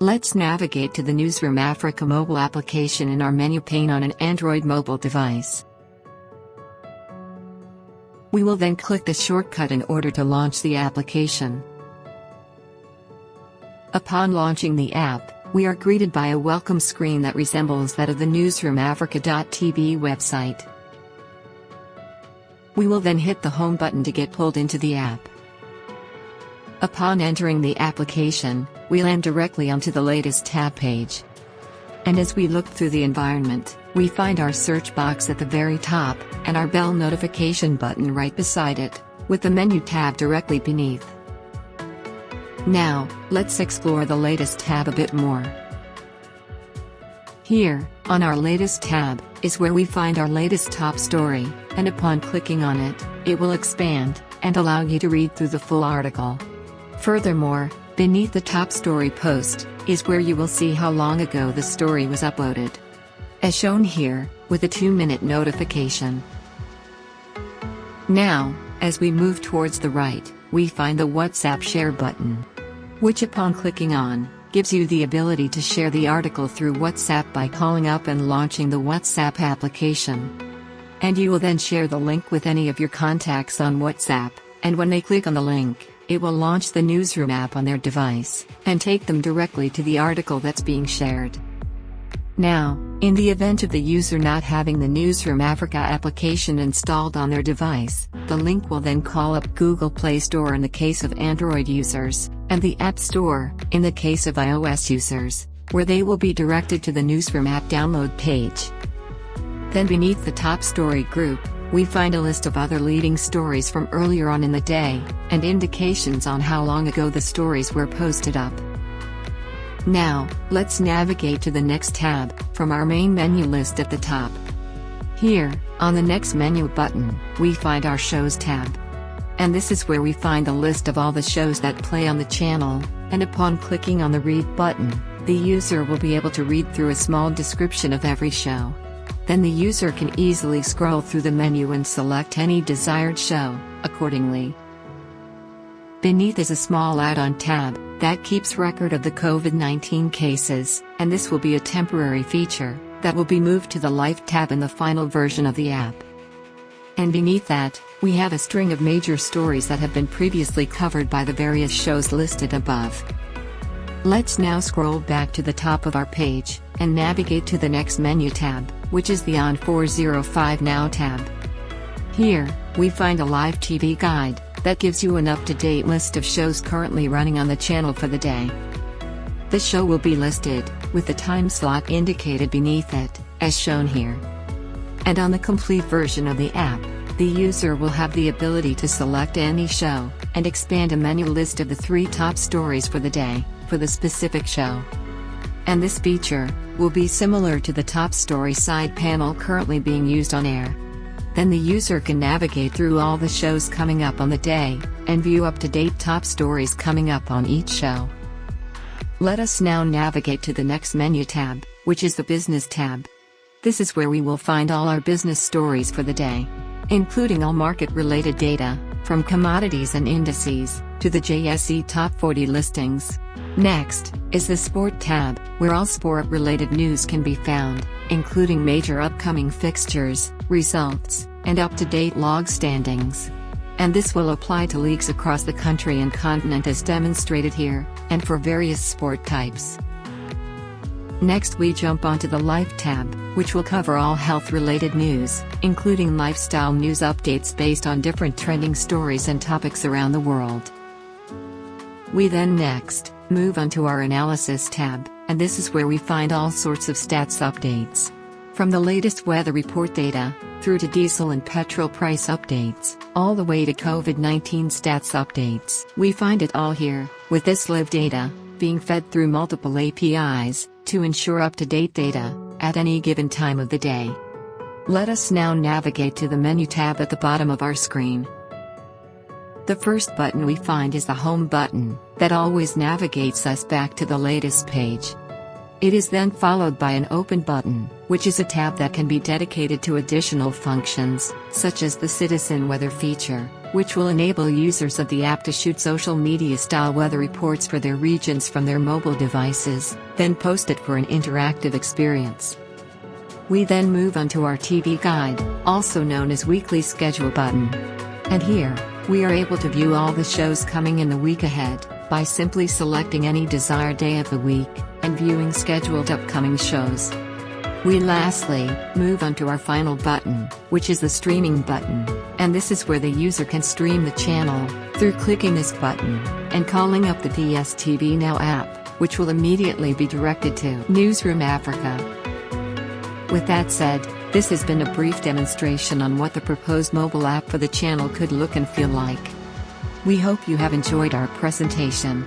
Let's navigate to the Newzroom Afrika mobile application in our menu pane on an Android mobile device. We will then click the shortcut in order to launch the application. Upon launching the app, we are greeted by a welcome screen that resembles that of the newzroomafrika.tv website. We will then hit the home button to get pulled into the app. Upon entering the application, we land directly onto the latest tab page. And as we look through the environment, we find our search box at the very top, and our bell notification button right beside it, with the menu tab directly beneath. Now, let's explore the latest tab a bit more. Here, on our latest tab, is where we find our latest top story, and upon clicking on it, it will expand, and allow you to read through the full article. Furthermore, beneath the top story post, is where you will see how long ago the story was uploaded. As shown here, with a 2-minute notification. Now, as we move towards the right, we find the WhatsApp share button, which upon clicking on, gives you the ability to share the article through WhatsApp by calling up and launching the WhatsApp application. And you will then share the link with any of your contacts on WhatsApp, and when they click on the link, it will launch the Newzroom app on their device, and take them directly to the article that's being shared. Now, in the event of the user not having the Newzroom Afrika application installed on their device, the link will then call up Google Play Store in the case of Android users, and the App Store, in the case of iOS users, where they will be directed to the Newzroom app download page. Then beneath the top story group, we find a list of other leading stories from earlier on in the day, and indications on how long ago the stories were posted up. Now, let's navigate to the next tab, from our main menu list at the top. Here, on the next menu button, we find our Shows tab. And this is where we find the list of all the shows that play on the channel, and upon clicking on the Read button, the user will be able to read through a small description of every show. Then the user can easily scroll through the menu and select any desired show, accordingly. Beneath is a small add-on tab that keeps record of the COVID-19 cases, and this will be a temporary feature that will be moved to the Life tab in the final version of the app. And beneath that, we have a string of major stories that have been previously covered by the various shows listed above. Let's now scroll back to the top of our page, and navigate to the next menu tab, which is the On 405 Now tab. Here, we find a live TV guide that gives you an up-to-date list of shows currently running on the channel for the day. The show will be listed, with the time slot indicated beneath it, as shown here. And on the complete version of the app, the user will have the ability to select any show, and expand a menu list of the 3 top stories for the day, for the specific show. And this feature will be similar to the top story side panel currently being used on air. Then the user can navigate through all the shows coming up on the day, and view up-to-date top stories coming up on each show. Let us now navigate to the next menu tab, which is the Business tab. This is where we will find all our business stories for the day, including all market-related data, from commodities and indices, to the JSE Top 40 listings. Next, is the Sport tab, where all sport-related news can be found, including major upcoming fixtures, results, and up-to-date log standings. And this will apply to leagues across the country and continent as demonstrated here, and for various sport types. Next we jump onto the Life tab, which will cover all health-related news, including lifestyle news updates based on different trending stories and topics around the world. We then next move on to our Analysis tab, and this is where we find all sorts of stats updates. From the latest weather report data, through to diesel and petrol price updates, all the way to COVID-19 stats updates. We find it all here, with this live data being fed through multiple APIs, to ensure up-to-date data, at any given time of the day. Let us now navigate to the menu tab at the bottom of our screen. The first button we find is the Home button, that always navigates us back to the latest page. It is then followed by an Open button, which is a tab that can be dedicated to additional functions, such as the Citizen Weather feature, which will enable users of the app to shoot social media-style weather reports for their regions from their mobile devices, then post it for an interactive experience. We then move on to our TV guide, also known as weekly schedule button. And here, we are able to view all the shows coming in the week ahead, by simply selecting any desired day of the week, and viewing scheduled upcoming shows. We lastly move on to our final button, which is the streaming button, and this is where the user can stream the channel, through clicking this button, and calling up the DSTV Now app, which will immediately be directed to Newzroom Afrika. With that said, this has been a brief demonstration on what the proposed mobile app for the channel could look and feel like. We hope you have enjoyed our presentation.